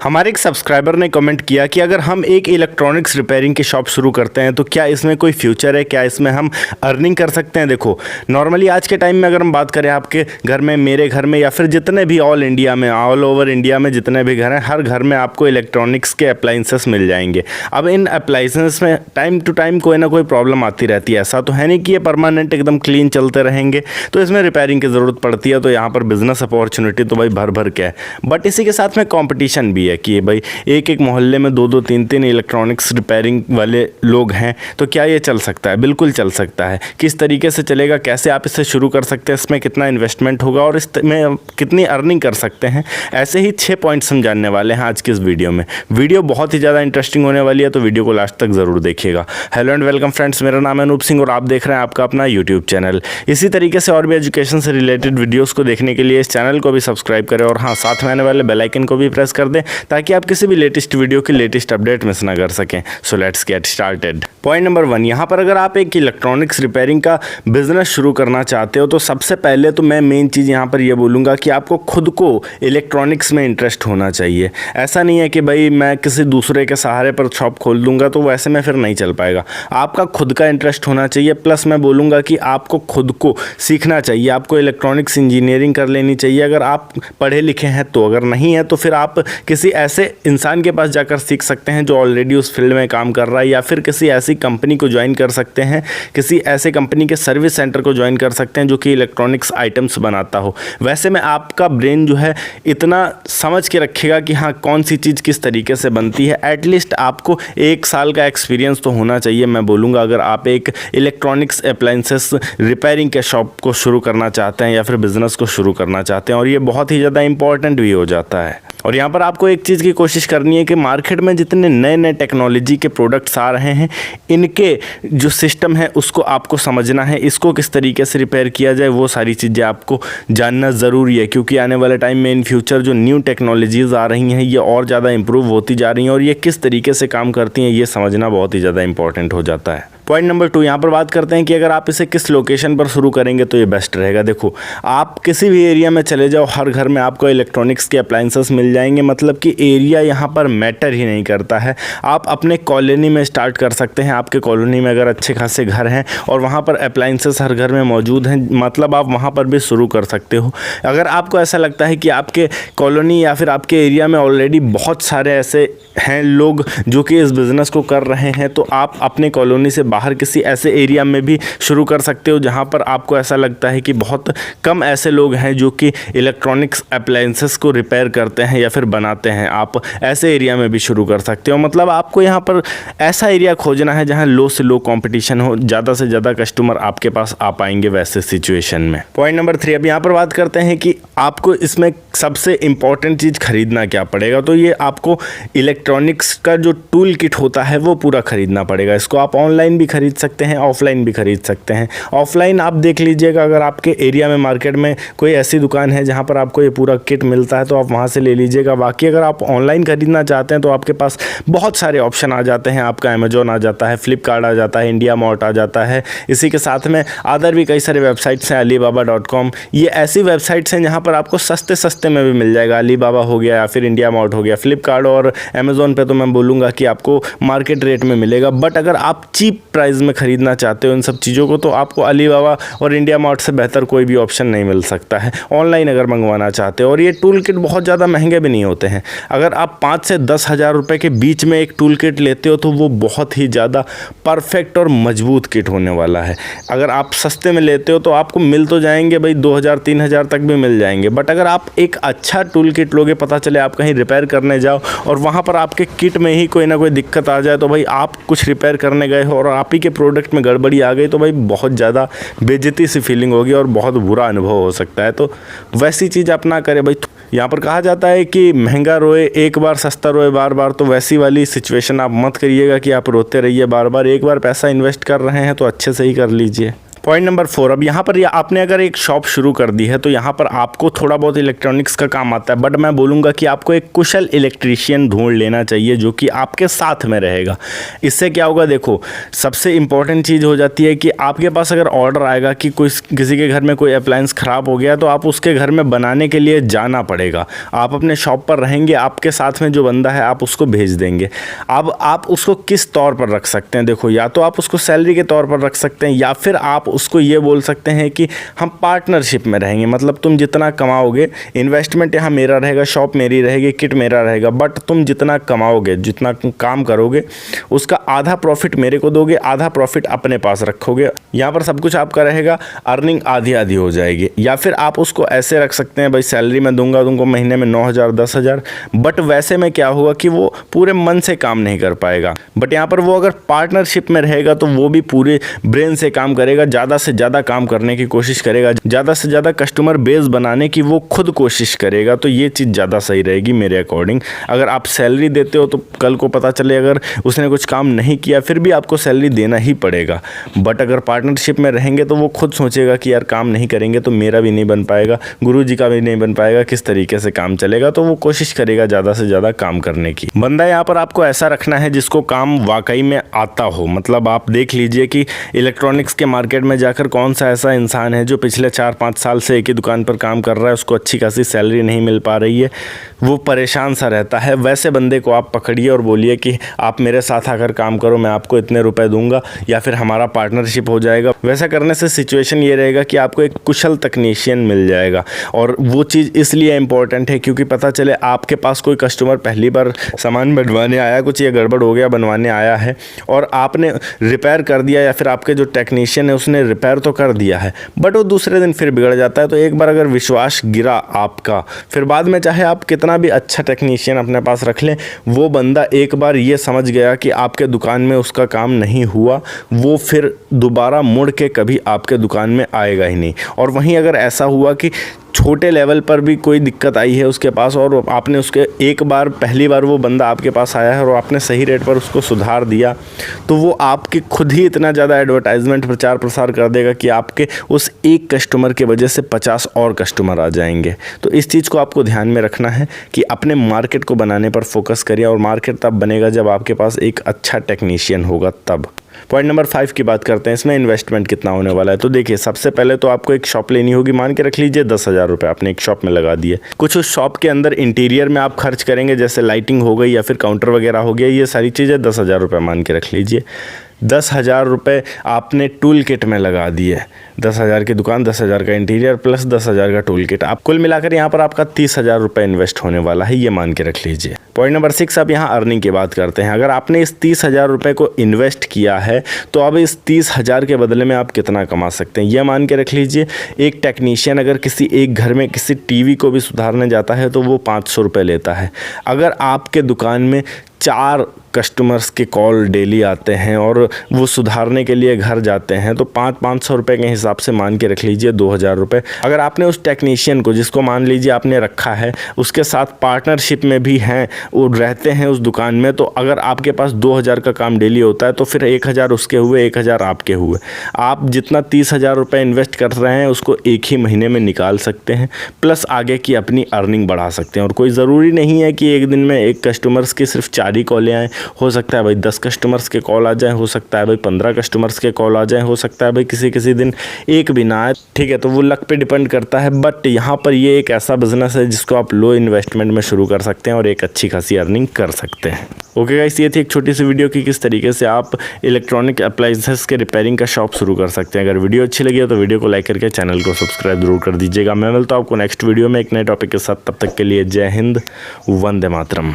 हमारे एक सब्सक्राइबर ने कमेंट किया कि अगर हम एक इलेक्ट्रॉनिक्स रिपेयरिंग की शॉप शुरू करते हैं तो क्या इसमें कोई फ्यूचर है, क्या इसमें हम अर्निंग कर सकते हैं। देखो नॉर्मली आज के टाइम में अगर हम बात करें आपके घर में, मेरे घर में या फिर जितने भी ऑल इंडिया में, ऑल ओवर इंडिया में जितने भी घर हैं, हर घर में आपको इलेक्ट्रॉनिक्स के अप्लाइंसेस मिल जाएंगे। अब इन अप्लाइंसेस में टाइम टू टाइम कोई ना कोई प्रॉब्लम आती रहती है। ऐसा तो है नहीं कि ये परमानेंट एकदम क्लीन चलते रहेंगे, तो इसमें रिपेयरिंग की ज़रूरत पड़ती है। तो यहाँ पर बिज़नेस अपॉर्चुनिटी तो भाई भर भर के है, बट इसी के साथ में कॉम्पिटिशन भी है कि भाई एक एक मोहल्ले में 2-2 3-3 इलेक्ट्रॉनिक्स रिपेयरिंग वाले लोग हैं। तो क्या ये चल सकता है? बिल्कुल चल सकता है। किस तरीके से चलेगा, कैसे आप इसे शुरू कर सकते हैं, इसमें कितना इन्वेस्टमेंट होगा और इसमें कितनी अर्निंग कर सकते हैं, ऐसे ही 6 पॉइंट्स हम जानने वाले हैं आज की इस वीडियो में। वीडियो बहुत ही ज़्यादा इंटरेस्टिंग होने वाली है, तो वीडियो को लास्ट तक ज़रूर देखिएगा। हेलो एंड वेलकम फ्रेंड्स, मेरा नाम है अनूप सिंह और आप देख रहे हैं आपका अपना यूट्यूब चैनल। इसी तरीके से और भी एजुकेशन से रिलेटेड वीडियोज़ को देखने के लिए इस चैनल को भी सब्सक्राइब करें और हाँ, साथ में आने वाले बेल आइकन को भी प्रेस कर दें ताकि आप किसी भी लेटेस्ट वीडियो की लेटेस्ट अपडेट मिस ना कर सकें। So let's get started. Point number 1, यहाँ पर अगर आप एक इलेक्ट्रॉनिक्स रिपेयरिंग का बिजनेस शुरू करना चाहते हो तो सबसे पहले तो मैं मेन चीज़ यहाँ पर ये बोलूँगा कि आपको खुद को इलेक्ट्रॉनिक्स में इंटरेस्ट होना चाहिए। ऐसा नहीं है कि भाई मैं किसी दूसरे के सहारे पर शॉप खोल दूँगा तो वैसे में फिर नहीं चल पाएगा। आपका खुद का इंटरेस्ट होना चाहिए। प्लस मैं बोलूँगा कि आपको खुद को सीखना चाहिए। आपको इलेक्ट्रॉनिक्स इंजीनियरिंग कर लेनी चाहिए अगर आप पढ़े लिखे हैं तो। अगर नहीं है तो फिर आप किसी ऐसे इंसान के पास जाकर सीख सकते हैं जो ऑलरेडी उस फील्ड में काम कर रहा है, या फिर किसी ऐसी कंपनी को ज्वाइन कर सकते हैं, किसी ऐसे कंपनी के सर्विस सेंटर को ज्वाइन कर सकते हैं जो कि इलेक्ट्रॉनिक्स आइटम्स बनाता हो। वैसे में आपका ब्रेन जो है इतना समझ के रखेगा कि हाँ कौन सी चीज़ किस तरीके से बनती है। एटलीस्ट आपको 1 साल का एक्सपीरियंस तो होना चाहिए मैं बोलूँगा, अगर आप एक इलेक्ट्रॉनिक्स अप्लायंसेस रिपेयरिंग के शॉप को शुरू करना चाहते हैं या फिर बिज़नेस को शुरू करना चाहते हैं। और ये बहुत ही ज़्यादा इंपॉर्टेंट भी हो जाता है। और यहाँ पर आपको एक चीज़ की कोशिश करनी है कि मार्केट में जितने नए नए टेक्नोलॉजी के प्रोडक्ट्स आ रहे हैं, इनके जो सिस्टम है उसको आपको समझना है। इसको किस तरीके से रिपेयर किया जाए वो सारी चीज़ें आपको जानना ज़रूरी है, क्योंकि आने वाले टाइम में इन फ्यूचर जो न्यू टेक्नोलॉजीज़ आ रही हैं ये और ज़्यादा इंप्रूव होती जा रही हैं और ये किस तरीके से काम करती हैं ये समझना बहुत ही ज़्यादा इंपॉर्टेंट हो जाता है। पॉइंट नंबर 2, यहाँ पर बात करते हैं कि अगर आप इसे किस लोकेशन पर शुरू करेंगे तो ये बेस्ट रहेगा। देखो आप किसी भी एरिया में चले जाओ, हर घर में आपको इलेक्ट्रॉनिक्स के अप्लायंसेस मिल जाएंगे। मतलब कि एरिया यहाँ पर मैटर ही नहीं करता है। आप अपने कॉलोनी में स्टार्ट कर सकते हैं। आपके कॉलोनी में अगर अच्छे खासे घर हैं और वहाँ पर अप्लायंसेस हर घर में मौजूद हैं, मतलब आप वहाँ पर भी शुरू कर सकते हो। अगर आपको ऐसा लगता है कि आपके कॉलोनी या फिर आपके एरिया में ऑलरेडी बहुत सारे ऐसे हैं लोग जो कि इस बिज़नेस को कर रहे हैं, तो आप अपने कॉलोनी से बाहर किसी ऐसे एरिया में भी शुरू कर सकते हो जहां पर आपको ऐसा लगता है कि बहुत कम ऐसे लोग हैं जो कि इलेक्ट्रॉनिक्स अप्लायंसेस को रिपेयर करते हैं या फिर बनाते हैं। आप ऐसे एरिया में भी शुरू कर सकते हो। मतलब आपको यहां पर ऐसा एरिया खोजना है जहां लो से लो कंपटीशन हो, ज़्यादा से ज़्यादा कस्टमर आपके पास आ पाएंगे वैसे सिचुएशन में। पॉइंट नंबर 3, अब यहाँ पर बात करते हैं कि आपको इसमें सबसे इंपॉर्टेंट चीज़ खरीदना क्या पड़ेगा। तो ये आपको इलेक्ट्रॉनिक्स का जो टूल किट होता है वो पूरा खरीदना पड़ेगा। इसको आप ऑनलाइन भी खरीद सकते हैं, ऑफलाइन भी खरीद सकते हैं। ऑफलाइन आप देख लीजिएगा, अगर आपके एरिया में मार्केट में कोई ऐसी दुकान है जहां पर आपको ये पूरा किट मिलता है तो आप वहां से ले लीजिएगा। बाकी अगर आप ऑनलाइन खरीदना चाहते हैं तो आपके पास बहुत सारे ऑप्शन आ जाते हैं। आपका अमेजोन आ जाता है, फ्लिपकार्ट आ जाता है, इंडिया मार्ट आ जाता है। इसी के साथ में अदर भी कई सारे वेबसाइट्स हैं, alibaba.com। ये ऐसी वेबसाइट्स हैं जहाँ पर आपको सस्ते सस्ते में भी मिल जाएगा। अलीबाबा हो गया या फिर इंडिया मार्ट हो गया। फ्लिपकार्ट और अमेजोन पे तो मैं बोलूँगा कि आपको मार्केट रेट में मिलेगा, बट अगर आप चीप प्राइस में खरीदना चाहते हो इन सब चीज़ों को तो आपको अलीबाबा और इंडिया मार्ट से बेहतर कोई भी ऑप्शन नहीं मिल सकता है ऑनलाइन अगर मंगवाना चाहते हो। और ये टूल किट बहुत ज़्यादा महंगे भी नहीं होते हैं। अगर आप 5 से 10 हज़ार रुपये के बीच में एक टूल किट लेते हो तो वो बहुत ही ज़्यादा परफेक्ट और मजबूत किट होने वाला है। अगर आप सस्ते में लेते हो तो आपको मिल तो जाएंगे भाई 2000-3000 तक भी मिल जाएंगे, बट अगर आप एक अच्छा टूल किट लोगे, पता चले आप कहीं रिपेयर करने जाओ और वहाँ पर आपके किट में ही कोई ना कोई दिक्कत आ जाए, तो भाई आप कुछ रिपेयर करने गए हो और आप ही के प्रोडक्ट में गड़बड़ी आ गई तो भाई बहुत ज़्यादा बेइज्जती सी फीलिंग होगी और बहुत बुरा अनुभव हो सकता है। तो वैसी चीज़ आप ना करें भाई। यहाँ पर कहा जाता है कि महंगा रोए एक बार, सस्ता रोए बार बार। तो वैसी वाली सिचुएशन आप मत करिएगा कि आप रोते रहिए बार बार। एक बार पैसा इन्वेस्ट कर रहे हैं तो अच्छे से ही कर लीजिए। पॉइंट नंबर 4, अब यहाँ पर आपने अगर एक शॉप शुरू कर दी है तो यहाँ पर आपको थोड़ा बहुत इलेक्ट्रॉनिक्स का काम आता है, बट मैं बोलूँगा कि आपको एक कुशल इलेक्ट्रीशियन ढूंढ लेना चाहिए जो कि आपके साथ में रहेगा। इससे क्या होगा, देखो सबसे इम्पॉर्टेंट चीज़ हो जाती है कि आपके पास अगर ऑर्डर आएगा कि किसी के घर में कोई अप्लायंस ख़राब हो गया तो आप उसके घर में बनाने के लिए जाना पड़ेगा। आप अपने शॉप पर रहेंगे, आपके साथ में जो बंदा है आप उसको भेज देंगे। अब आप उसको किस तौर पर रख सकते हैं, देखो या तो आप उसको सैलरी के तौर पर रख सकते हैं या फिर आप उसको ये बोल सकते हैं कि हम पार्टनरशिप में रहेंगे। मतलब तुम जितना कमाओगे, इन्वेस्टमेंट यहाँ मेरा रहेगा, शॉप मेरी रहेगी, किट मेरा रहेगा, बट तुम जितना कमाओगे, जितना काम करोगे उसका आधा प्रॉफिट मेरे को दोगे, आधा प्रॉफिट अपने पास रखोगे। यहाँ पर सब कुछ आपका रहेगा, अर्निंग आधी आधी हो जाएगी। या फिर आप उसको ऐसे रख सकते हैं, भाई सैलरी मैं दूंगा तुमको महीने में 9,000 10,000, बट वैसे में क्या होगा कि वो पूरे मन से काम नहीं कर पाएगा। बट यहाँ पर वो अगर पार्टनरशिप में रहेगा तो वो भी पूरे ब्रेन से काम करेगा, ज़्यादा से ज़्यादा काम करने की कोशिश करेगा, ज़्यादा से ज़्यादा कस्टमर बेस बनाने की वो खुद कोशिश करेगा। तो ये चीज़ ज़्यादा सही रहेगी मेरे अकॉर्डिंग। अगर आप सैलरी देते हो तो कल को पता चले अगर उसने कुछ काम नहीं किया फिर भी आपको सैलरी देना ही पड़ेगा। बट अगर पार्टनरशिप में रहेंगे तो वो खुद सोचेगा कि यार काम नहीं करेंगे तो मेरा भी नहीं बन पाएगा, गुरुजी का भी नहीं बन पाएगा, किस तरीके से काम चलेगा। तो वो कोशिश करेगा ज़्यादा से ज़्यादा काम करने की। बंदा यहाँ पर आपको ऐसा रखना है जिसको काम वाकई में आता हो। मतलब आप देख लीजिए कि इलेक्ट्रॉनिक्स के मार्केट में जाकर कौन सा ऐसा इंसान है जो पिछले 4-5 साल से एक ही दुकान पर काम कर रहा है, उसको अच्छी खासी सैलरी नहीं मिल पा रही है, वो परेशान सा रहता है। वैसे बंदे को आप पकड़िए और बोलिए कि आप मेरे साथ आकर काम करो, मैं आपको इतने रुपए दूंगा या फिर हमारा पार्टनरशिप हो जाएगा। वैसा करने से सिचुएशन ये रहेगा कि आपको एक कुशल तकनीशियन मिल जाएगा। और वो चीज़ इसलिए इंपॉर्टेंट है क्योंकि पता चले आपके पास कोई कस्टमर पहली बार सामान बनवाने आया, कुछ ये गड़बड़ हो गया, बनवाने आया है और आपने रिपेयर कर दिया या फिर आपके जो टेक्नीशियन है उसने रिपेयर तो कर दिया है बट वो दूसरे दिन फिर बिगड़ जाता है। तो एक बार अगर विश्वास गिरा आपका, फिर बाद में चाहे आप कितना भी अच्छा टेक्नीशियन अपने पास रख लें, वो बंदा एक बार ये समझ गया कि आपके दुकान में उसका काम नहीं हुआ, वो फिर दोबारा मुड़ के कभी आपके दुकान में आएगा ही नहीं। और वहीं अगर ऐसा हुआ कि छोटे लेवल पर भी कोई दिक्कत आई है उसके पास और आपने उसके एक बार पहली बार वो बंदा आपके पास आया है और आपने सही रेट पर उसको सुधार दिया, तो वो आपके खुद ही इतना ज़्यादा एडवर्टाइजमेंट प्रचार प्रसार कर देगा कि आपके उस एक कस्टमर के वजह से 50 और कस्टमर आ जाएंगे। तो इस चीज़ को आपको ध्यान में रखना है कि अपने मार्केट को बनाने पर फोकस करिए और मार्केट तब बनेगा जब आपके पास एक अच्छा टेक्नीशियन होगा तब। पॉइंट नंबर 5 की बात करते हैं, इसमें इन्वेस्टमेंट कितना होने वाला है। तो देखिए सबसे पहले तो आपको एक शॉप लेनी होगी, मान के रख लीजिए 10,000 रुपये आपने एक शॉप में लगा दिए। कुछ उस शॉप के अंदर इंटीरियर में आप खर्च करेंगे, जैसे लाइटिंग हो गई या फिर काउंटर वगैरह हो गया, ये सारी चीज़ें 10,000 रुपये मान के रख लीजिए। 10,000 रुपये आपने टूल किट में लगा दिए। 10,000 की दुकान, 10,000 का इंटीरियर प्लस 10,000 का टूल किट, आप कुल मिलाकर यहाँ पर आपका 30,000 रुपये इन्वेस्ट होने वाला है, ये मान के रख लीजिए। पॉइंट नंबर 6, अब यहाँ अर्निंग की बात करते हैं। अगर आपने इस 30,000 रुपये को इन्वेस्ट किया है तो अब इस 30,000 के बदले में आप कितना कमा सकते हैं, यह मान के रख लीजिए। एक टेक्नीशियन अगर किसी एक घर में किसी टीवी को भी सुधारने जाता है तो वो 500 रुपये लेता है। अगर आपके दुकान में 4 कस्टमर्स के कॉल डेली आते हैं और वो सुधारने के लिए घर जाते हैं तो 500 रुपये के हिसाब से मान के रख लीजिए 2,000 रुपये। अगर आपने उस टेक्नीशियन को, जिसको मान लीजिए आपने रखा है, उसके साथ पार्टनरशिप में भी हैं, वो रहते हैं उस दुकान में, तो अगर आपके पास 2,000 का काम डेली होता है तो फिर 1,000 उसके हुए, 1,000 आपके हुए। आप जितना 30,000 रुपये इन्वेस्ट कर रहे हैं उसको एक ही महीने में निकाल सकते हैं, प्लस आगे की अपनी अर्निंग बढ़ा सकते हैं। और कोई ज़रूरी नहीं है कि एक दिन में एक कस्टमर्स की सिर्फ 4 ही कॉलें आएँ, हो सकता है भाई 10 कस्टमर्स के कॉल आ जाए, हो सकता है भाई 15 कस्टमर्स के कॉल आ जाए, हो सकता है भाई किसी दिन एक भी ना आए, ठीक है। तो वो लक पे डिपेंड करता है। बट यहाँ पर ये एक ऐसा बिजनेस है जिसको आप लो इन्वेस्टमेंट में शुरू कर सकते हैं और एक अच्छी खासी अर्निंग कर सकते हैं। ओके गाइस, ये थी एक छोटी सी वीडियो की किस तरीके से आप इलेक्ट्रॉनिक अप्लायंसेस के रिपेयरिंग का शॉप शुरू कर सकते हैं। अगर वीडियो अच्छी लगी हो तो वीडियो को लाइक करके चैनल को सब्सक्राइब जरूर कर दीजिएगा। मैं मिलता हूँ आपको नेक्स्ट वीडियो में एक नए टॉपिक के साथ। तब तक के लिए जय हिंद, वंदे मातरम।